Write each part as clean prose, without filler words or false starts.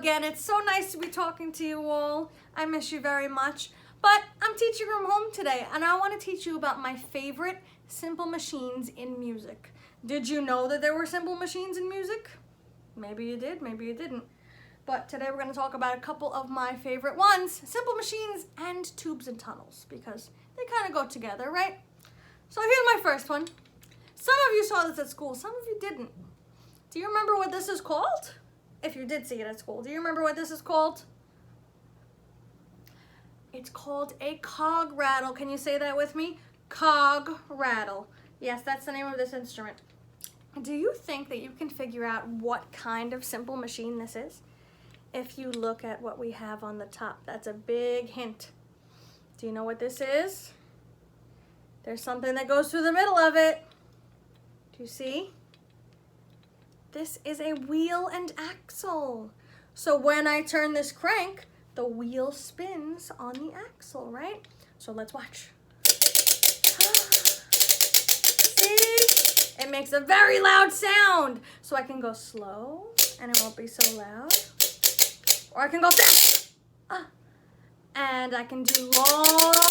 again. It's so nice to be talking to you all. I miss you very much. But I'm teaching from home today, and I want to teach you about my favorite simple machines in music. Did you know that there were simple machines in music? Maybe you did, maybe you didn't. But today we're going to talk about a couple of my favorite ones, simple machines and tubes and tunnels, because they kind of go together, right? So here's my first one. Some of you saw this at school, some of you didn't. Do you remember what this is called? If you did see it at school, do you remember what this is called? It's called a cog rattle. Can you say that with me? Cog rattle. Yes, that's the name of this instrument. Do you think that you can figure out what kind of simple machine this is? If you look at what we have on the top, that's a big hint. Do you know what this is? There's something that goes through the middle of it. Do you see? This is a wheel and axle. So when I turn this crank, the wheel spins on the axle, right? So let's watch. See? It makes a very loud sound. So I can go slow and it won't be so loud. Or I can go fast. And I can do long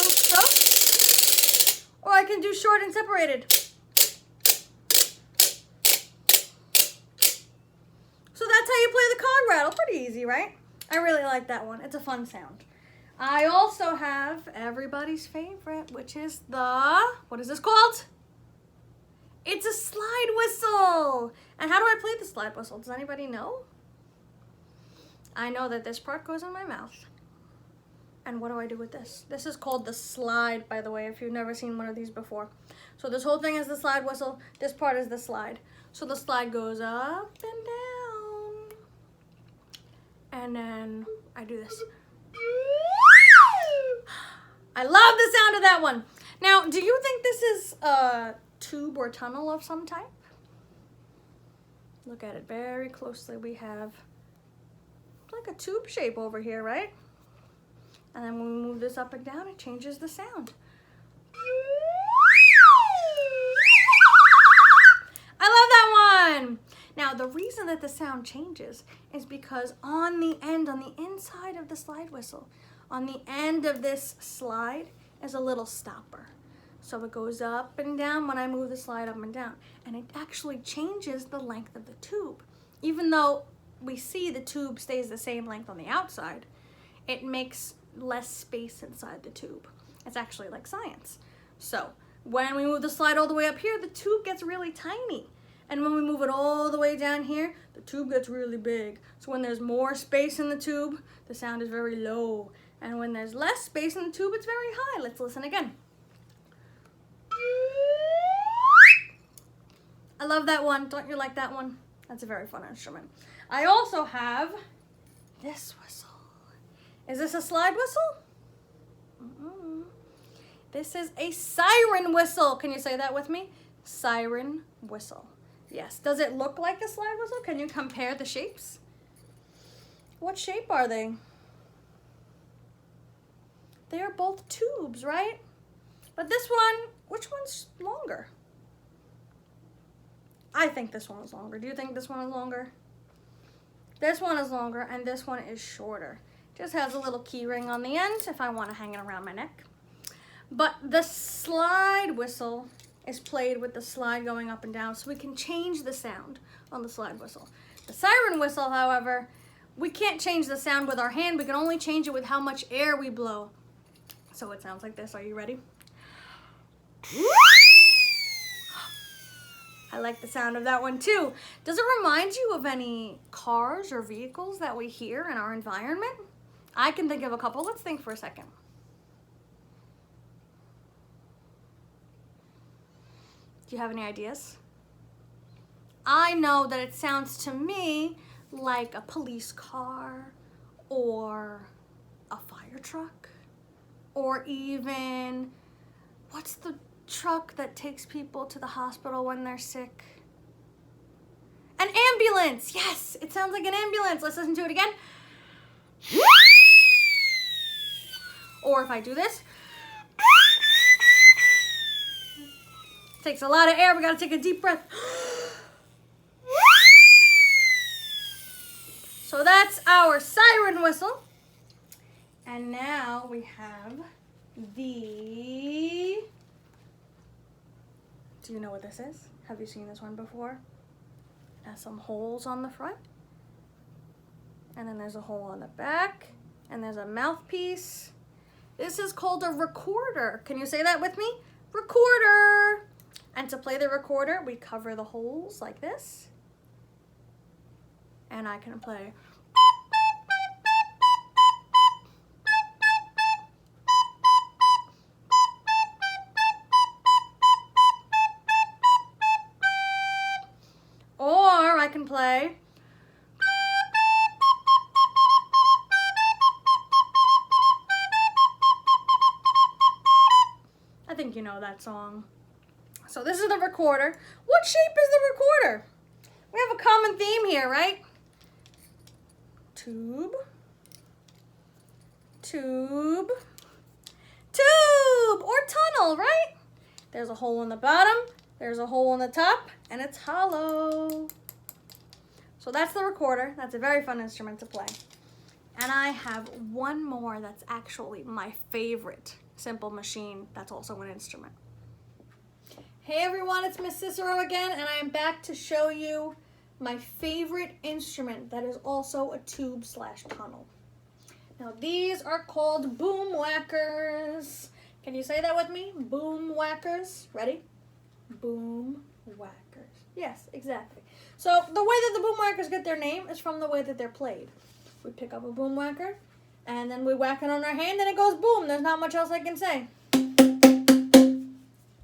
strokes. Or I can do short and separated. So that's how you play the cog rattle. Pretty easy, right? I really like that one. It's a fun sound. I also have everybody's favorite, which is what is this called? It's a slide whistle. And how do I play the slide whistle? Does anybody know? I know that this part goes in my mouth. And what do I do with this? This is called the slide, by the way, if you've never seen one of these before. So this whole thing is the slide whistle. This part is the slide. So the slide goes up and down. And then I do this. I love the sound of that one. Now, do you think this is a tube or tunnel of some type? Look at it very closely. We have like a tube shape over here, right? And then when we move this up and down, it changes the sound. I love that one. Now, the reason that the sound changes is because on the end, on the inside of the slide whistle, on the end of this slide is a little stopper. So it goes up and down when I move the slide up and down. And it actually changes the length of the tube. Even though we see the tube stays the same length on the outside, it makes less space inside the tube. It's actually like science. So when we move the slide all the way up here, the tube gets really tiny. And when we move it all the way down here, the tube gets really big. So when there's more space in the tube, the sound is very low. And when there's less space in the tube, it's very high. Let's listen again. I love that one. Don't you like that one? That's a very fun instrument. I also have this whistle. Is this a slide whistle? This is a siren whistle. Can you say that with me? Siren whistle. Yes. Does it look like a slide whistle? Can you compare the shapes? What shape are they? They are both tubes, right? But this one, which one's longer? I think this one is longer. Do you think this one is longer? This one is longer and this one is shorter. Just has a little key ring on the end if I want to hang it around my neck. But the slide whistle is played with the slide going up and down, so we can change the sound on the slide whistle. The siren whistle, however, we can't change the sound with our hand. We can only change it with how much air we blow. So it sounds like this. Are you ready? I like the sound of that one too. Does it remind you of any cars or vehicles that we hear in our environment? I can think of a couple. Let's think for a second. Do you have any ideas? I know that it sounds to me like a police car or a fire truck or even, what's the truck that takes people to the hospital when they're sick? An ambulance. Yes, it sounds like an ambulance. Let's listen to it again. Or if I do this, takes a lot of air. We gotta take a deep breath. So that's our siren whistle. And now we have the... Do you know what this is? Have you seen this one before? It has some holes on the front. And then there's a hole on the back. And there's a mouthpiece. This is called a recorder. Can you say that with me? Recorder. And to play the recorder, we cover the holes like this. And I can play. Or I can play. I think you know that song. So this is the recorder. What shape is the recorder? We have a common theme here, right? Tube, tube, tube, or tunnel, right? There's a hole in the bottom, there's a hole in the top, and it's hollow. So that's the recorder. That's a very fun instrument to play. And I have one more that's actually my favorite simple machine that's also an instrument. Hey everyone, it's Miss Cicero again, and I am back to show you my favorite instrument that is also a tube/tunnel. Now these are called boom whackers. Can you say that with me? Boom whackers. Ready? Boom whackers. Yes, exactly. So the way that the boom whackers get their name is from the way that they're played. We pick up a boom whacker, and then we whack it on our hand, and it goes boom. There's not much else I can say.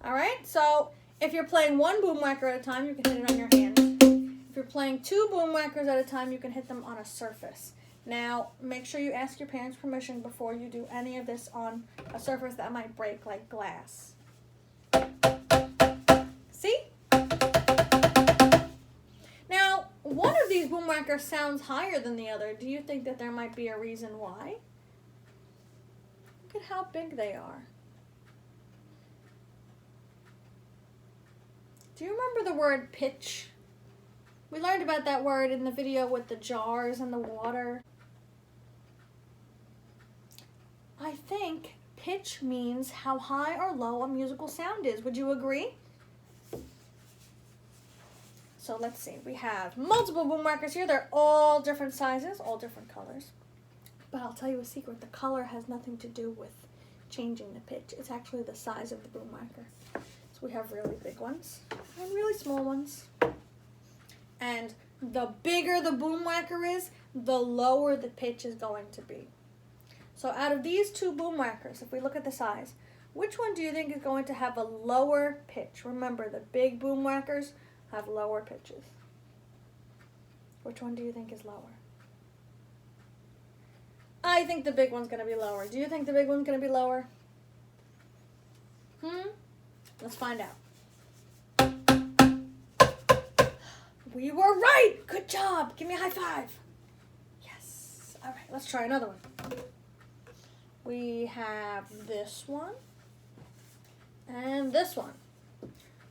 All right, so if you're playing one boom whacker at a time, you can hit it on your hand. If you're playing two boom whackers at a time, you can hit them on a surface. Now, make sure you ask your parents' permission before you do any of this on a surface that might break, like glass. See? Now, one of these boom whackers sounds higher than the other. Do you think that there might be a reason why? Look at how big they are. Do you remember the word pitch? We learned about that word in the video with the jars and the water. I think pitch means how high or low a musical sound is. Would you agree? So let's see. We have multiple boom whackers here. They're all different sizes, all different colors. But I'll tell you a secret. The color has nothing to do with changing the pitch. It's actually the size of the boom whacker. We have really big ones and really small ones. And the bigger the boom whacker is, the lower the pitch is going to be. So out of these two boom whackers, if we look at the size, which one do you think is going to have a lower pitch? Remember, the big boom whackers have lower pitches. Which one do you think is lower? I think the big one's going to be lower. Do you think the big one's going to be lower? Let's find out. We were right! Good job! Give me a high five. Yes. All right, let's try another one. We have this one and this one.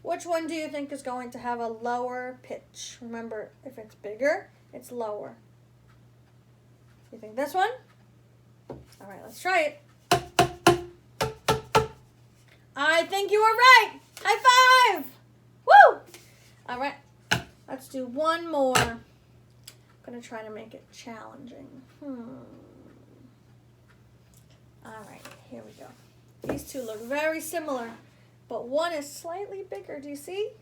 Which one do you think is going to have a lower pitch? Remember, if it's bigger, it's lower. You think this one? All right, let's try it. I think you were right. High five. Woo! All right, let's do one more. I'm going to try to make it challenging. All right, here we go. These two look very similar, but one is slightly bigger. Do you see?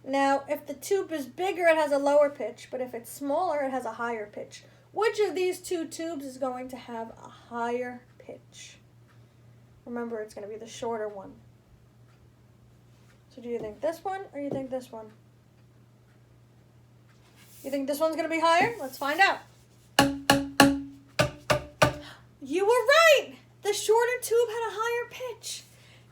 Now, if the tube is bigger, it has a lower pitch, but if it's smaller, it has a higher pitch. Which of these two tubes is going to have a higher pitch? Remember, it's going to be the shorter one. So do you think this one or you think this one? You think this one's going to be higher? Let's find out. You were right! The shorter tube had a higher pitch.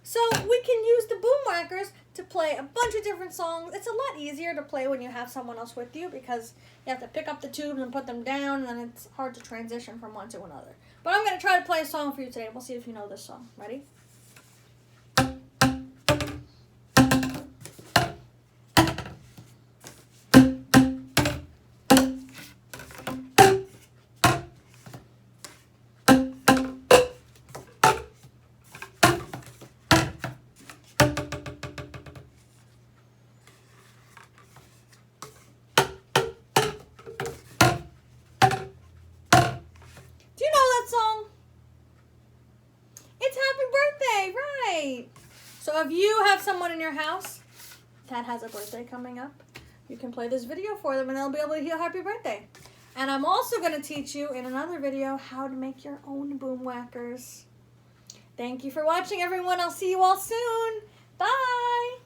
So we can use the boom whackers to play a bunch of different songs. It's a lot easier to play when you have someone else with you because you have to pick up the tubes and put them down, and then it's hard to transition from one to another. But I'm going to try to play a song for you today. We'll see if you know this song. Ready? right. So if you have someone in your house that has a birthday coming up, you can play this video for them and they'll be able to hear happy birthday. And I'm also going to teach you in another video how to make your own boom whackers. Thank you for watching, everyone. I'll see you all soon. Bye.